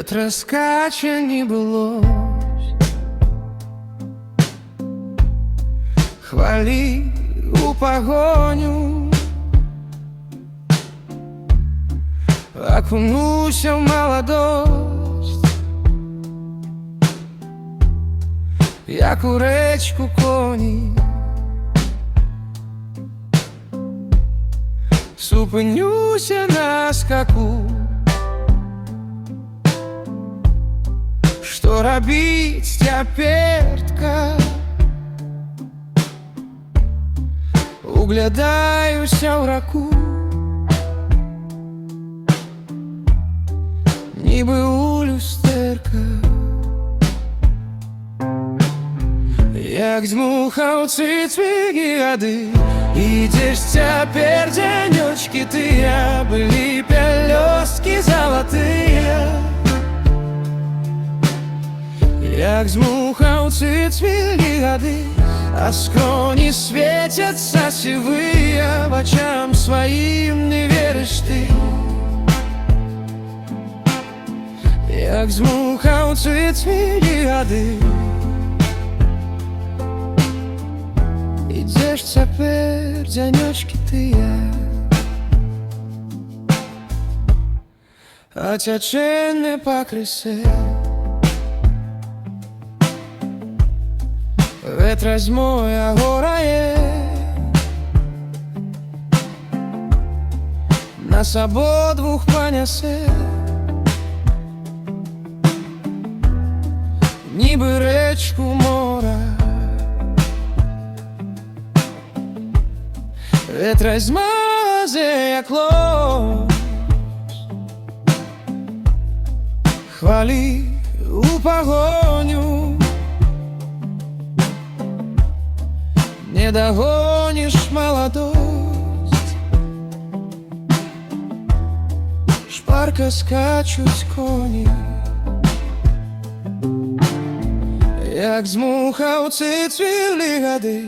Ветра скаче не былось, хвали у погоню, окунуся в молодость, як у речку коні. Зупинюся на скаку. Что робить тяпертка? Углядаюся в раку, ніби у люстерка. Як змухав цвіги годи, ідеш тяпер денечки тыя, былі пялёсткі залатыя. Як змухаў цвіги годы, а скроні светятся сівыя, вачам сваім не верыш ты. Як змухаў цвіги годы, ідзеш цяпер дзянёчкі тыя, а цячэ не пакрысе. Ветра зьмою горає, нас ободвух понясе, ніби речку мора. Ветра змазе, як лось, хвали у погоню. Не догонишь молодость, шпарко скачуть коні. Як змухав цвіли годи,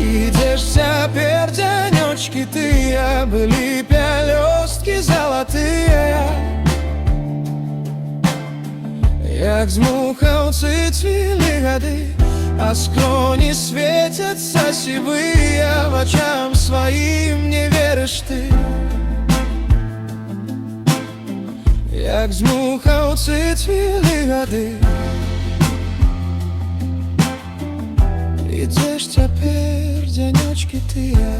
ідеш цяпер дзянёчкі тыя, былі пялёсткі залатыя. Як змухав цвіли годи, а скроні светятся сівыя, вачам сваім не верыш ты. Як змухаў цвіли годы, ідзеш цяпер дзянёчкі тыя.